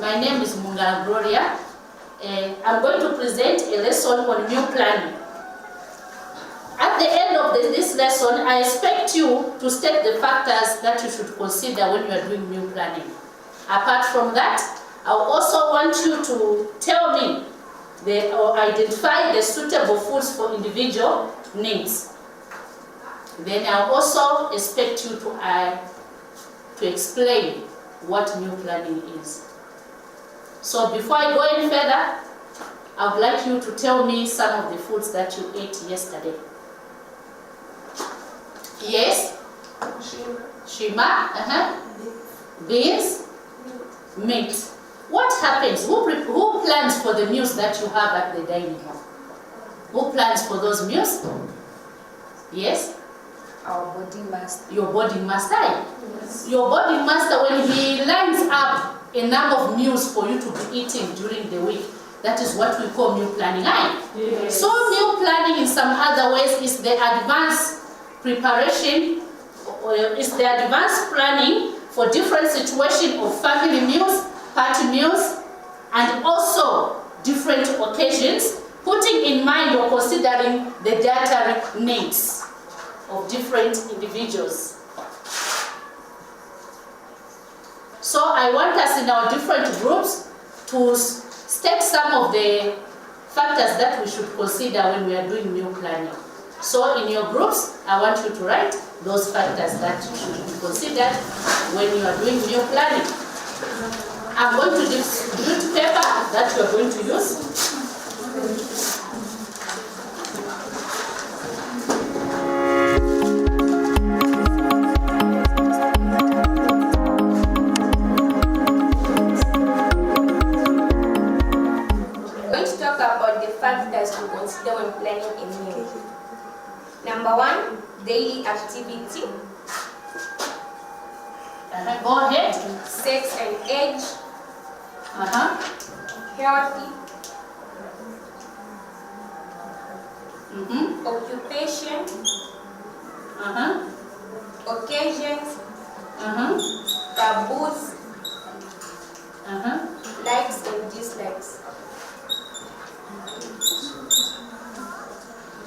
My name is Mungala Gloria. I'm going to present a lesson on meal planning. At the end of this lesson, I expect you to state the factors that you should consider when you are doing meal planning. Apart from that, I also want you to tell me or identify the suitable foods for individual needs. Then I'll also expect you to explain what meal planning is. So before I go any further, I would like you to tell me some of the foods that you ate yesterday. Yes? Shima? Beans? Meat. What happens? Who plans for the meals that you have at the dining hall? Who plans for those meals? Yes? Our boarding master. Your boarding master? Yes. Your boarding master, when he lines up a number of meals for you to be eating during the week, that is what we call meal planning. Yes. So meal planning in some other ways is the advanced preparation, is the advanced planning for different situations of family meals, party meals, and also different occasions, putting in mind or considering the dietary needs of different individuals. So I want us in our different groups to state some of the factors that we should consider when we are doing meal planning. So in your groups, I want you to write those factors that should be considered when you are doing meal planning. I'm going to distribute paper that you are going to use. Factors to consider when planning a meal. Number 1, daily activity. Go ahead. Sex and age. Healthy. Occupation. Occasions. Taboos. Likes and dislikes.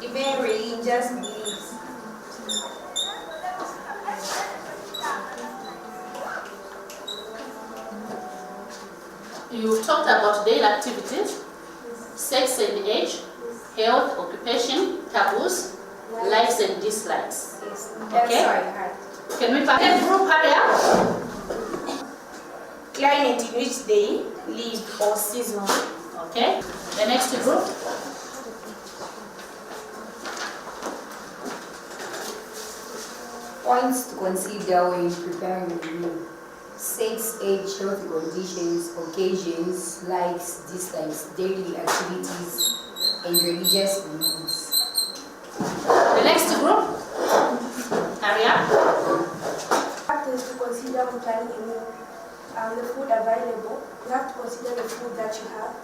Even religious beliefs. You've talked about daily activities, sex and age, health, occupation, taboos, likes and dislikes. Yes. Okay? Can we pass group? Hurry up. Climate in which they live or season. Okay. The next group. Points to consider when preparing a meal: sex, age, health conditions, occasions, likes, dislikes, daily activities, and religious beliefs. The next group. Hurry up. Factors to consider when planning a meal: the food available. You have to consider the food that you have,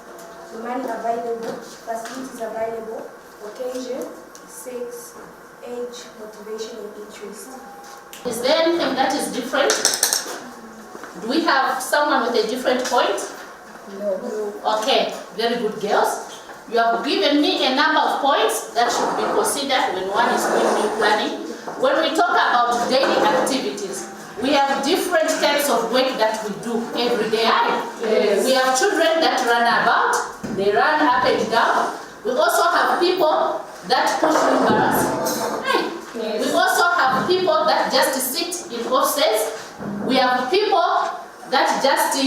the money available, facilities available, occasion, sex, age, motivation, and interest. Is there anything that is different? Do we have someone with a different point? No. Okay, very good, girls. You have given me a number of points that should be considered when one is doing meal planning. When we talk about daily activities, we have different types of work that we do every day. Yes. We have children that run about, they run up and down. We also have people that push wheelbarrows. Yes. We also have people that just sit in offices. We have people that just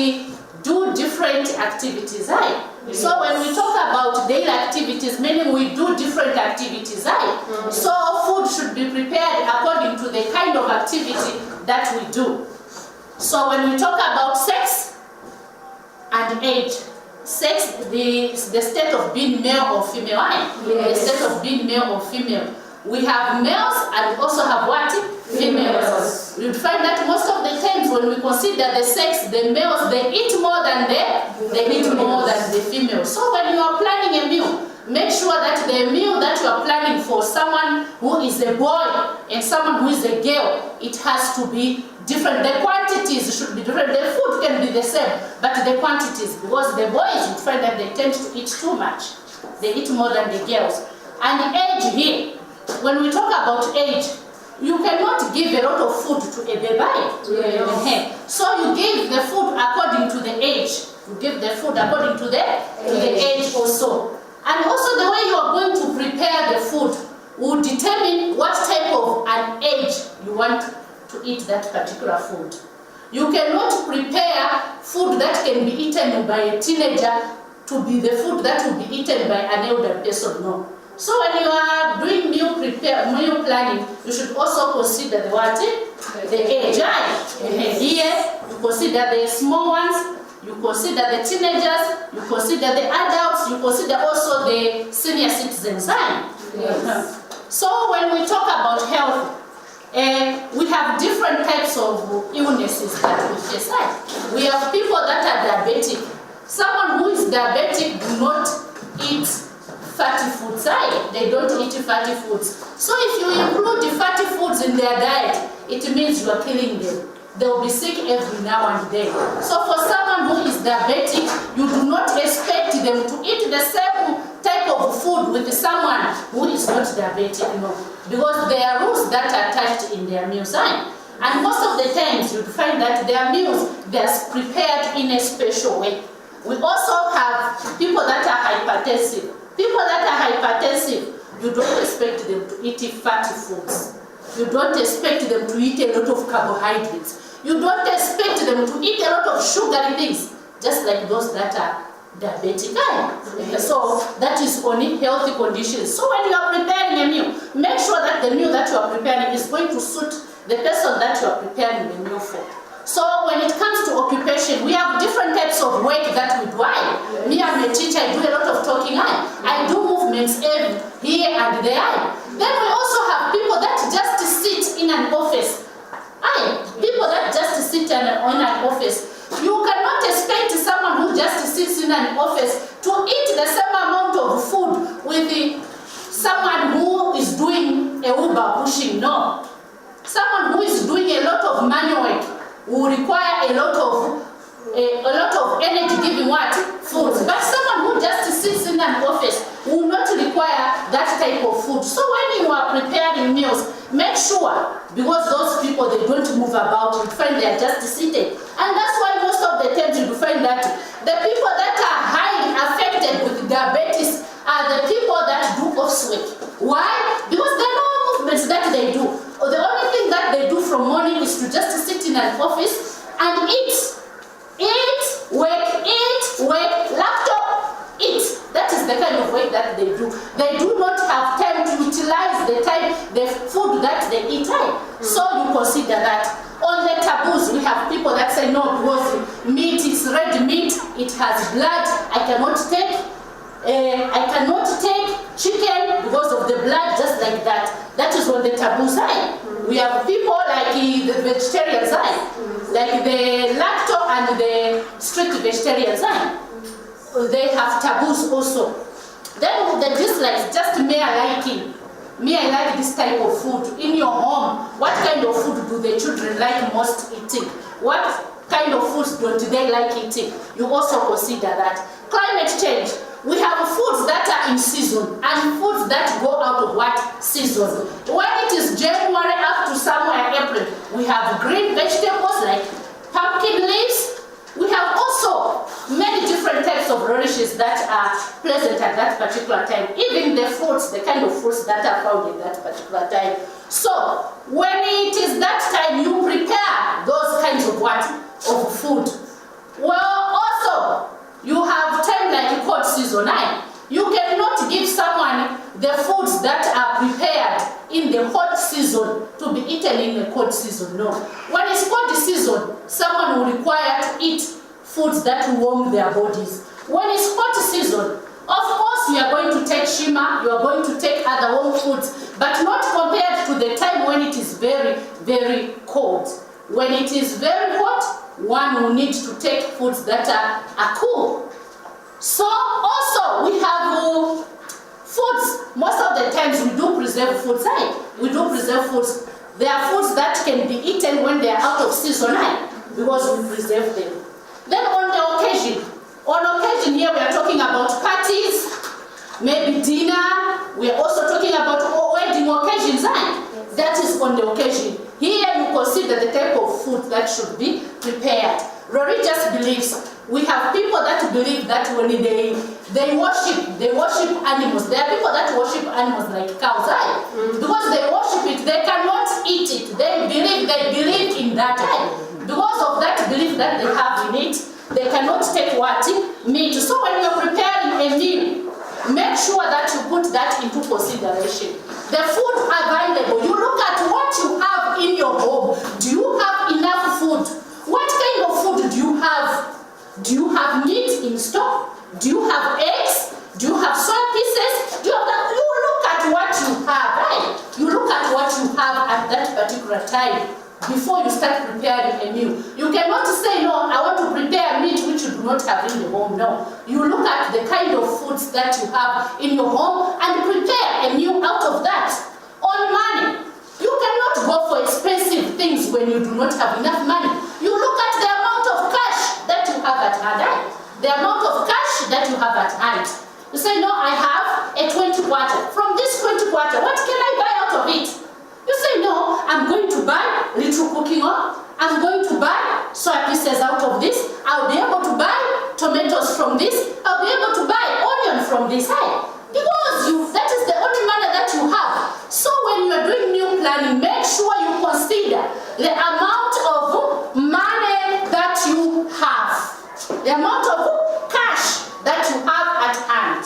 do different activities. Yes. So when we talk about daily activities, meaning we do different activities. So food should be prepared according to the kind of activity that we do. So when we talk about sex and age, sex, the state of being male or female. Yes. The state of being male or female. We have males and we also have what? Females. You'd find that most of the times when we consider the sex, the males, they eat more than the females. So when you are planning a meal, make sure that the meal that you are planning for someone who is a boy and someone who is a girl, it has to be the quantities should be different. The food can be the same, but the quantities, because the boys, you find that they tend to eat too much. They eat more than the girls. And the age here, when we talk about age, you cannot give a lot of food to a baby. So you give the food according to the age. You give the food according to the age also. And also the way you are going to prepare the food will determine what type of an age you want to eat that particular food. You cannot prepare food that can be eaten by a teenager to be the food that will be eaten by an elder person, no. So when you are doing meal planning, you should also consider the age. Here, you consider the small ones, you consider the teenagers, you consider the adults, you consider also the senior citizens. Yes. So when we talk about health, we have different types of illnesses that we face. We have people that are diabetic. Someone who is diabetic do not eat fatty foods. They don't eat fatty foods. So if you include the fatty foods in their diet, it means you are killing them. They will be sick every now and then. So for someone who is diabetic, you do not expect them to eat the same type of food with someone who is not diabetic, no. Because there are rules that are attached in their meals. And most of the times you find that their meals, they are prepared in a special way. We also have people that are hypertensive. People that are hypertensive, you don't expect them to eat fatty foods. You don't expect them to eat a lot of carbohydrates. You don't expect them to eat a lot of sugary things, just like those that are diabetic. So that is only healthy conditions. So when you are preparing a meal, make sure that the meal that you are preparing is going to suit the person that you are preparing the meal for. So when it comes to occupation, we have different types of work that we do. Me, I'm a teacher, I do a lot of talking. I do movements here and there. Then we also have people that just sit in an office. People that just sit in an office. You cannot expect someone who just sits in an office to eat the same amount of food with someone who is doing a Uber pushing. No. Someone who is doing a lot of manual work will require a lot of energy giving foods. But someone who just sits in an office will not require that type of food. So when you are preparing meals, make sure, because those people, they don't move about, you find they are just seated. And that's why most of the times you find that the people that are highly affected with diabetes are the people that do office work. Why? Because there are no movements that they do. The only thing that they do from morning is to just sit in an office and eat, work, laptop, eat. That is the kind of work that they do. They do not have time to utilize the food that they eat. So you consider that. On the taboos, we have people that say, no, because meat is red meat, it has blood, I cannot take chicken because of the blood, just like that. That is on the taboo side. We have people like the vegetarian side, like the lacto and the strict vegetarian side. They have taboos also. Then the dislikes, just mere liking. Me, I like this type of food. In your home, what kind of food do the children like most eating? What kind of foods don't they like eating? You also consider that. Climate change. We have foods that are in season and foods that go out of what season. When it is January up to somewhere April, we have green vegetables like pumpkin leaves. We have also many different types of radishes that are present at that particular time. Even the fruits, the kind of fruits that are found in that particular time. So when it is that time, you prepare those kinds of of food. Well, also, you have time like cold season. You cannot give someone the foods that are prepared in the hot season to be eaten in the cold season. No. When it's cold season, someone will require to eat foods that will warm their bodies. When it's hot season, of course you are going to take shima, you are going to take other warm foods, but not compared to the time when it is very, very cold. When it is very hot, one will need to take foods that are cool. So also we have foods. Most of the times we do preserve foods. We do preserve foods There are foods that can be eaten when they are out of season because we preserve them. Then on occasion here we are talking about parties, maybe dinner. We are also talking about wedding occasions. That is on the occasion. Here you consider the type of food that should be prepared. Religious beliefs. We have people that believe that when they worship animals. There are people that worship animals like cows, because they worship it, they cannot eat it. They believe in that. Because of that belief that they have in it, they cannot take what? Meat. So when you're preparing a meal, make sure that you put that into consideration. The food available, you look at what you have in your home. Do you have enough food? What kind of food do you have? Do you have meat in stock? Do you have eggs? Do you have soy pieces? Do you have that? You look at what you have, right? You look at what you have at that particular time before you start preparing a meal. You cannot say, no, I want to prepare meat which you do not have in the home. No. You look at the kind of foods that you have in your home and prepare a meal out of that. On money, you cannot go for expensive things when you do not have enough money. You look at the amount of cash that you have at hand. The amount of cash that you have at hand. You say, no, I have a 20 kwacha. From this 20 kwacha, what can I buy out of it? You say, no, I'm going to buy little cooking oil. I'm going to buy soy pieces out of this. I'll be able to buy tomatoes from this. I'll be able to buy onion from this side. Because that is the only money that you have. So when you are doing meal planning, make sure you consider the amount of money that you have. The amount of cash that you have at hand.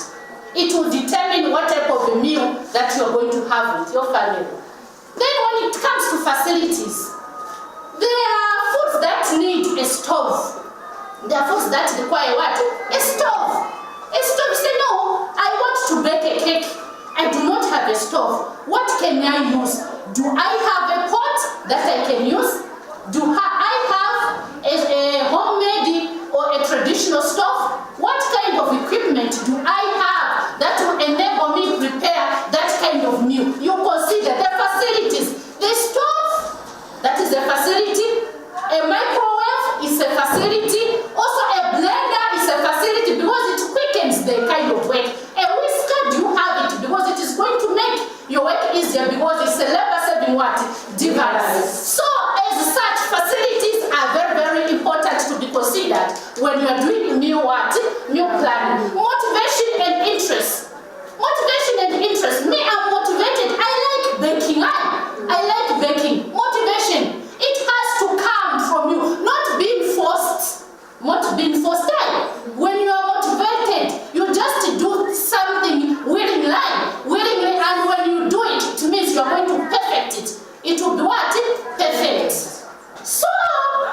It will determine what type of a meal that you are going to have with your family. Then when it comes to facilities, there are foods that need a stove. There are foods that require what? A stove. A stove, say, no, I want to bake a cake. I do not have a stove. What can I use? Do I have a pot that I can use? Do I have a homemade or a traditional stove? What kind of equipment do I have that will enable me to prepare that kind of meal? You consider the facilities. The stove, that is a facility. A microwave is a facility. Also a blender is a facility because it quickens the kind of work. A whisker, do you have it? Because it is going to make your work easier because it's a labor-saving what? Device. So as such, facilities are very, very important to be considered when you are doing meal planning. Motivation and interest. Motivation and interest. Me, I'm motivated. I like baking. I like baking. Motivation. It has to come from you, not being forced. Not being forced. When you are motivated, you just do something willingly, and when you do it, it means you are going to perfect it. It will be what? Perfect. So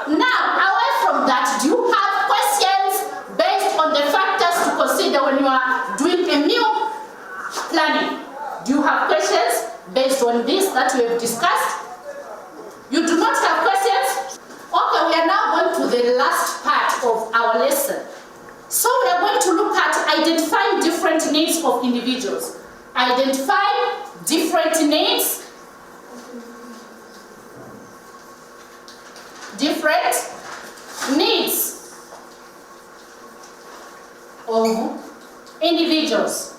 now, away from that, do you have questions based on the factors to consider when you are doing a meal planning? Do you have questions based on this that we have discussed? You do not have questions? Okay, we are now going to the last part of our lesson. So we are going to look at identifying different needs of individuals. Identify different needs. Different needs of individuals.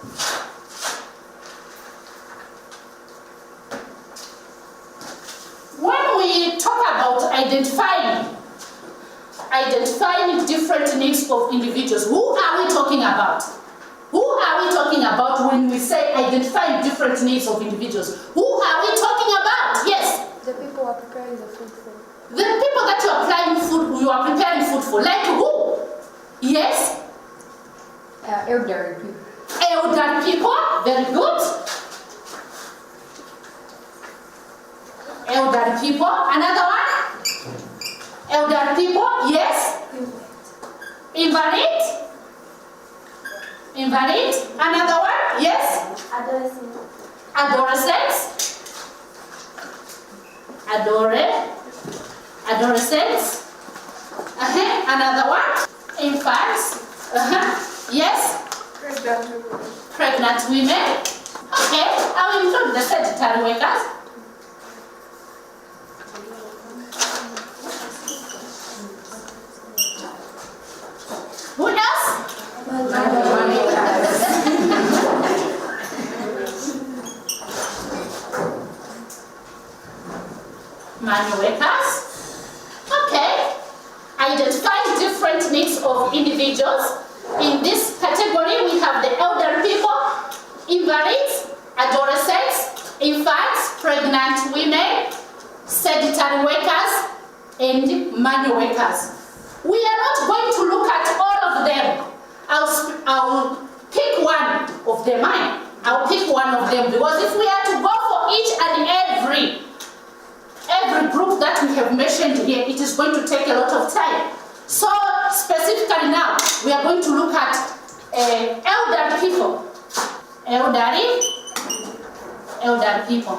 When we talk about identifying different needs of individuals, who are we talking about? Who are we talking about when we say identifying different needs of individuals? Who are we talking about? Yes? The people who are preparing the food for. The people that you are preparing food for. Like who? Yes? Elderly people. Elderly people. Very good. Elderly people. Another one? Elderly people. Yes? Invalid. Invalid. Another one? Yes? Adolescents. Adolescents. Another one? Infants. Yes? Pregnant women. Okay, I will include the sanitary workers. manual workers. Okay. Identify different needs of individuals. In this category, we have the elderly people, invalids, adolescents, infants, pregnant women, sedentary workers, and manual workers. We are not going to look at all of them. I'll pick one of them. I'll pick one of them, because if we are to go for each and every group that we have mentioned here, it is going to take a lot of time. So specifically now, we are going to look at elderly people. Elderly people.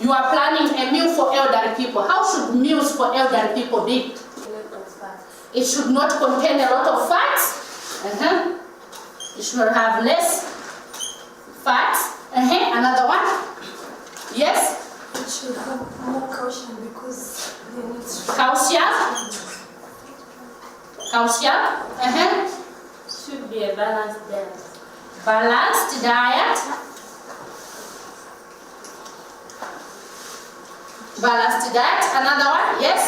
You are planning a meal for elderly people. How should meals for elderly people be? It should not contain a lot of fats. It should have less fats. Another one? Yes? It should have more calcium because they need Calcium? Calcium? Should be a balanced diet. Balanced diet. Balanced diet. Another one? Yes?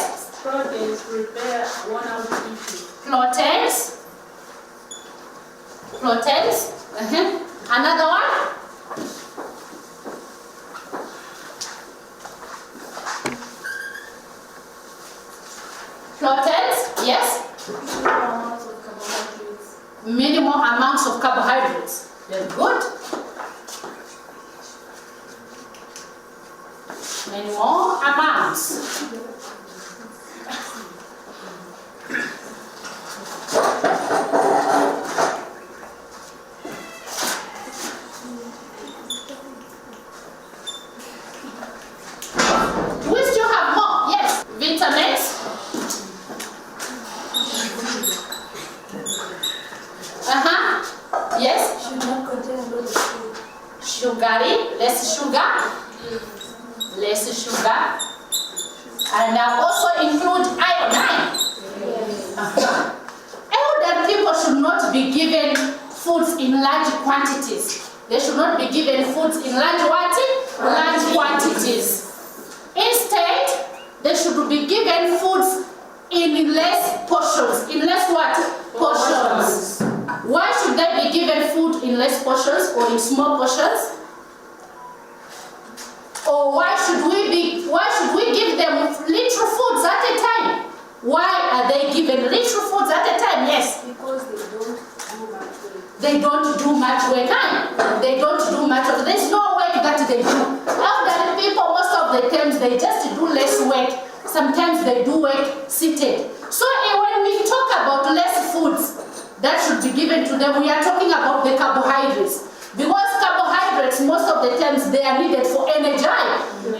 Proteins prepare 1 ounce tissue. Proteins. Another one? Proteins. Yes? Minimum amounts Minimum amounts of of carbohydrates. carbohydrates. Very good. Minimum amounts. We still have more. Yes. Vitamins. Yes. should not contain a lot of sugar. Sugary, less sugar. Less sugar. And now also include iodine. Elderly people should not be given foods in large quantities. They should not be given foods in large quantities. Instead, they should be given foods in less portions. In less what? Portions. Why should they be given food in less portions or in small portions? Or why should we give them little foods at a time? Why are they given little foods at a time? Yes. Because they don't do much work. They don't do much work. They don't do much work. There's no work that they do. Elderly people, most of the times, they just do less work. Sometimes they do work seated. So when we talk about less foods that should be given to them, we are talking about the carbohydrates. Because carbohydrates, most of the times, they are needed for energy.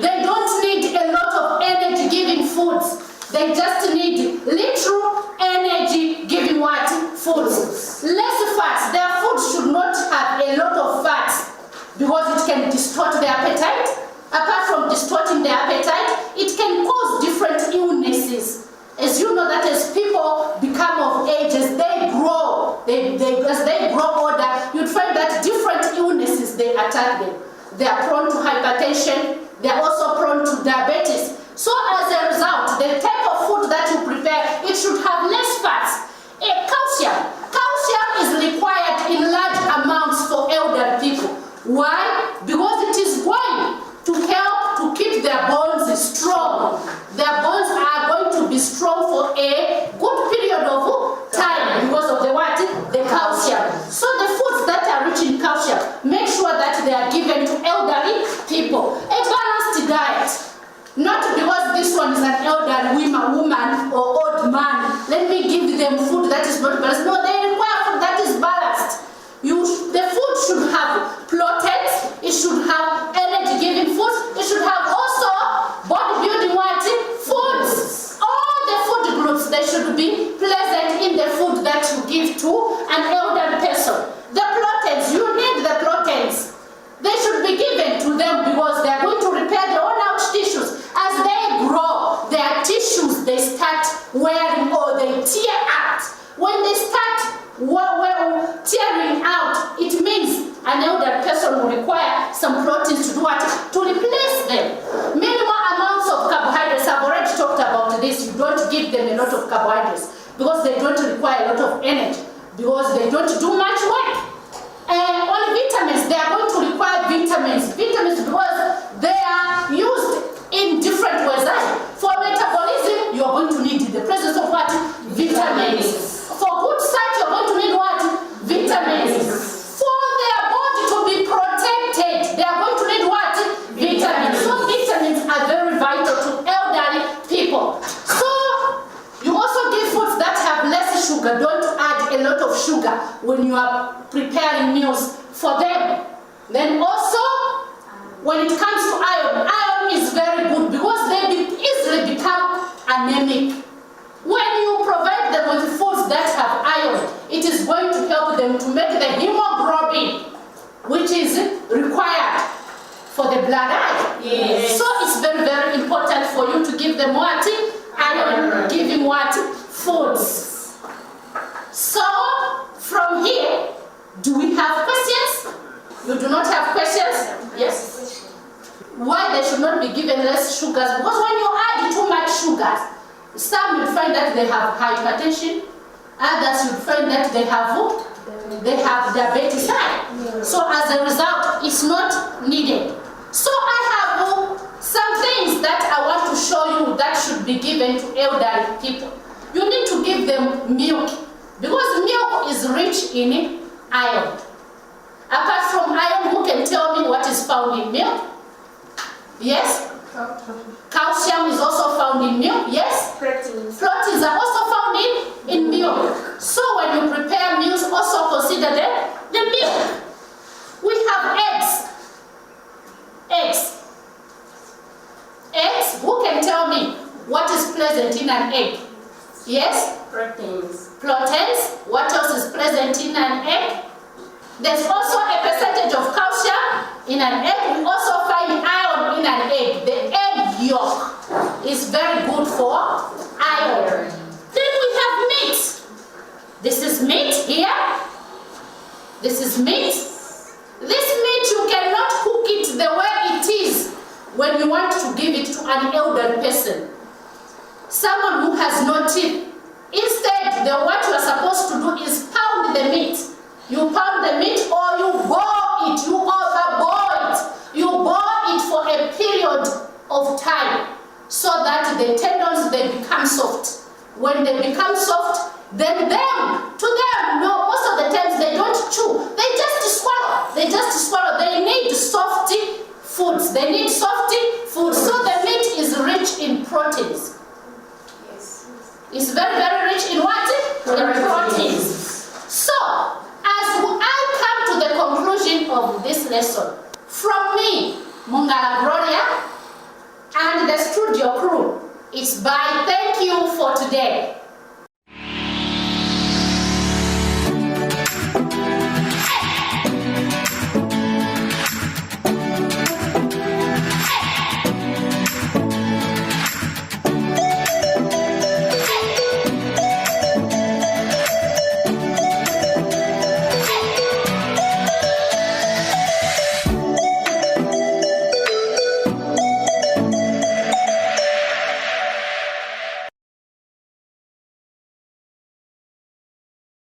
They don't need a lot of energy-giving foods. They just need little energy-giving what? Foods. Less fats. Their food should not have a lot of fats because it can distort their appetite. Apart from distorting their appetite, it can cause different illnesses. As you know that as people become of age, as they grow, as they grow older, you'd find that different illnesses, they attack them. They are prone to hypertension. They are also prone to diabetes. So as a result, the type of food that you prepare, it should have less fats. Calcium. Calcium is required in large amounts for elderly people. Why? Because it is going to help to keep their bones strong. Their bones are going to be strong for a good period of time because of the what? The calcium. So the foods that are rich in calcium, make sure that they are given to elderly people. A balanced diet. Not because this one is an elderly woman or old man. Let me give them food that is not balanced. No, they require food that is balanced. The food should have proteins. It should have energy-giving foods. It should have also bodybuilding what? Foods. All the food groups, they should be present in the food that you give to an elderly person. The proteins, you need the proteins. They should be given to them because they are going to repair their own out tissues. As they grow, their tissues, they start wearing or they tear out. When they start tearing out, it means an elderly person will require some proteins to do what? To replace them. Minimum amounts of lot of carbohydrates because they don't require a lot of energy because they don't do much work. And on vitamins, they are going to require vitamins because they are used in different ways. For metabolism, you are going to need the presence of what? Vitamins. For good sight, you are going to need what? Vitamins. For their body to be protected, they are going to need what? Vitamins. So vitamins are very vital to elderly people. So you also give foods that have less sugar. Don't add a lot of sugar when you are preparing meals for them. Then also, when it comes to iron, iron is very good because they easily become anemic. When you provide them with foods that have iron, it is going to help them to make the hemoglobin, which is required for the blood iron. Yes. So it's very, very important for you to give them what? Iron. Give him what? Foods. So, from here, do we have questions? You do not have questions? Yes. Why they should not be given less sugars? Because when you add too much sugars, some will find that they have hypertension, others will find that they have diabetes high. So as a result, it's not needed. So I have some things that I want to show you that should be given to elderly people. You need to give them milk because milk is rich in iron. Apart from iron, who can tell me what is found in milk? Yes? Calcium is also found in milk. Yes? Proteins. Proteins are also found in milk. So when you prepare meals, also consider the milk. We have eggs. Eggs. Eggs, who can tell me what is present in an egg? Yes? Proteins. Proteins. What else is present in an egg? There's also a percentage of calcium in an egg. We also find iron in an egg. The egg yolk is very good for iron. Then we have meat. This is meat here. This is meat. This meat, you cannot cook it the way it is when you want to give it to an elderly person. Someone who has no teeth. Instead, what you are supposed to do is pound the meat. You pound the meat or you boil it, you overboil it. You boil it for a period of time so that the tendons, they become soft. When they become soft, then most of the times they don't chew. They just swallow. They need softy foods. They need softy foods. So the meat is rich in proteins. Yes. It's very, very rich in what? In